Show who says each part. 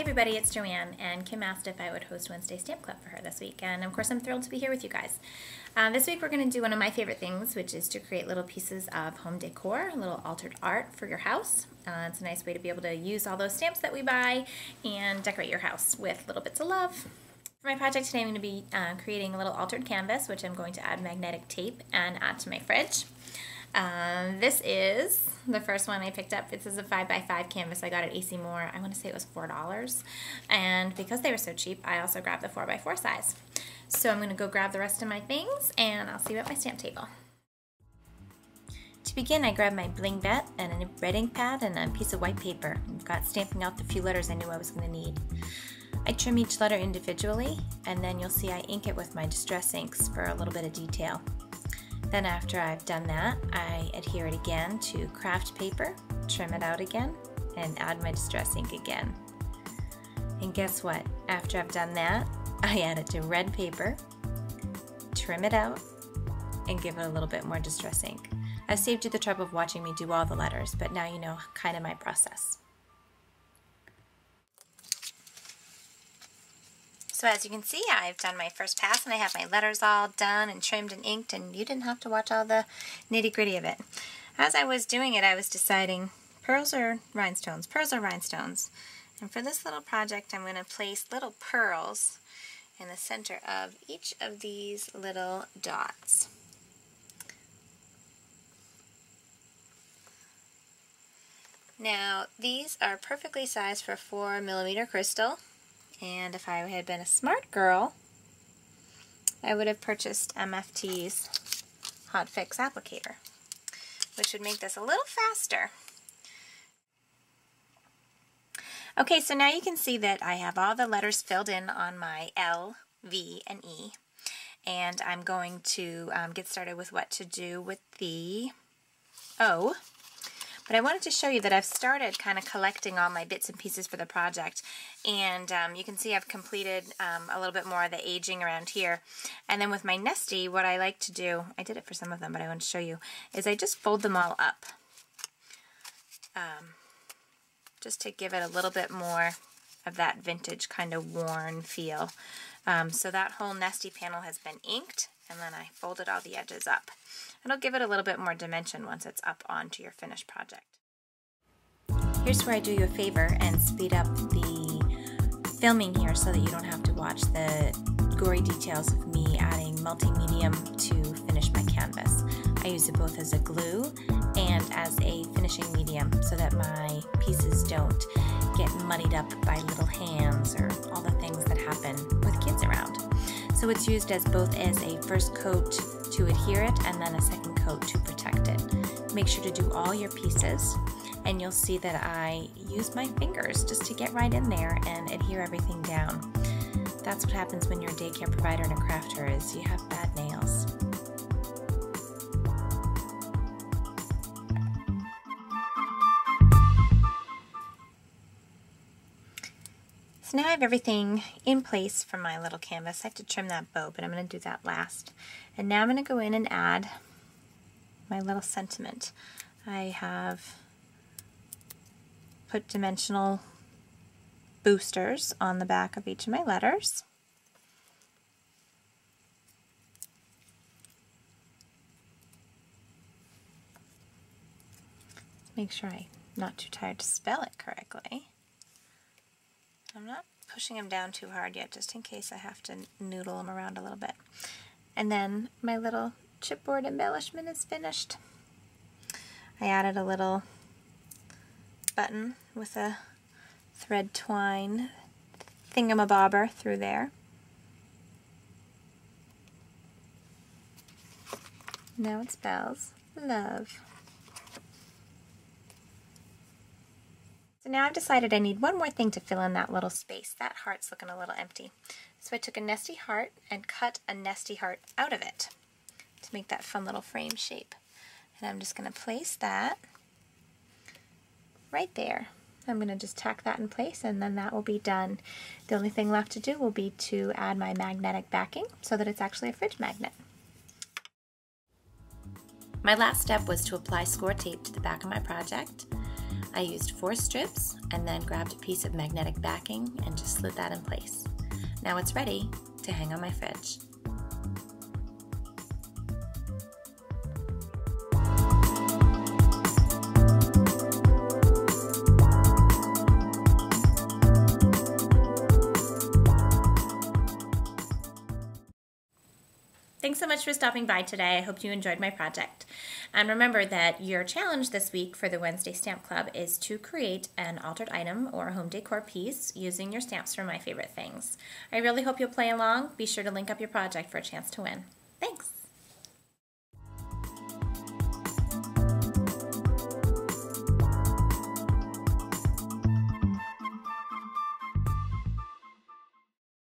Speaker 1: everybody, it's Joanne, and Kim asked if I would host Wednesday Stamp Club for her this week, and of course I'm thrilled to be here with you guys. This week we're going to do one of my favorite things, which is to create little pieces of home decor, little altered art for your house. It's a nice way to be able to use all those stamps that we buy and decorate your house with little bits of love. For my project today, I'm going to be creating a little altered canvas, which I'm going to add magnetic tape and add to my fridge. This is the first one I picked up. This is a 5x5 canvas I got at AC Moore. I want to say it was $4. And because they were so cheap, I also grabbed the 4x4 size. So I'm going to go grab the rest of my things and I'll see you at my stamp table. To begin, I grabbed my Bling vet and a red ink pad and a piece of white paper. I've got stamping out the few letters I knew I was going to need. I trim each letter individually, and then you'll see I ink it with my distress inks for a little bit of detail. Then after I've done that, I adhere it again to craft paper, trim it out again, and add my distress ink again. And guess what? After I've done that, I add it to red paper, trim it out, and give it a little bit more distress ink. I've saved you the trouble of watching me do all the letters, but now you know kind of my process. So as you can see, I've done my first pass and I have my letters all done and trimmed and inked, and you didn't have to watch all the nitty-gritty of it. As I was doing it, I was deciding pearls or rhinestones, pearls or rhinestones. And for this little project, I'm going to place little pearls in the center of each of these little dots. Now, these are perfectly sized for 4mm crystal. And if I had been a smart girl, I would have purchased MFT's Hot Fix applicator, which would make this a little faster. Okay, so now you can see that I have all the letters filled in on my L, V, and E. And I'm going to get started with what to do with the O. But I wanted to show you that I've started kind of collecting all my bits and pieces for the project. And you can see I've completed a little bit more of the aging around here. And then with my nesty, what I like to do, I did it for some of them, but I want to show you, is I just fold them all up. Just to give it a little bit more of that vintage kind of worn feel. So that whole nesty panel has been inked, and then I folded all the edges up. It'll give it a little bit more dimension once it's up onto your finished project. Here's where I do you a favor and speed up the filming here so that you don't have to watch the gory details of me adding multimedia to finish my canvas. I use it both as a glue and as a finishing medium so that my pieces don't get muddied up by little hands or all the things that happen with kids around. So it's used as both as a first coat to adhere it and then a second coat to protect it. Make sure to do all your pieces, and you'll see that I use my fingers just to get right in there and adhere everything down. That's what happens when you're a daycare provider and a crafter, is you have bad nails. So now I have everything in place for my little canvas. I have to trim that bow, but I'm going to do that last. And now I'm going to go in and add my little sentiment. I have put dimensional boosters on the back of each of my letters. Make sure I'm not too tired to spell it correctly. I'm not pushing them down too hard yet, just in case I have to noodle them around a little bit. And then my little chipboard embellishment is finished. I added a little button with a thread twine thingamabobber through there. Now it spells love. So now I've decided I need one more thing to fill in that little space. That heart's looking a little empty. So I took a nesty heart and cut a nesty heart out of it to make that fun little frame shape. And I'm just going to place that right there. I'm going to just tack that in place, and then that will be done. The only thing left to do will be to add my magnetic backing so that it's actually a fridge magnet. My last step was to apply score tape to the back of my project. I used 4 strips and then grabbed a piece of magnetic backing and just slid that in place. Now it's ready to hang on my fridge. Thanks so much for stopping by today. I hope you enjoyed my project. And remember that your challenge this week for the Wednesday Stamp Club is to create an altered item or a home decor piece using your stamps from My Favorite Things. I really hope you'll play along. Be sure to link up your project for a chance to win. Thanks!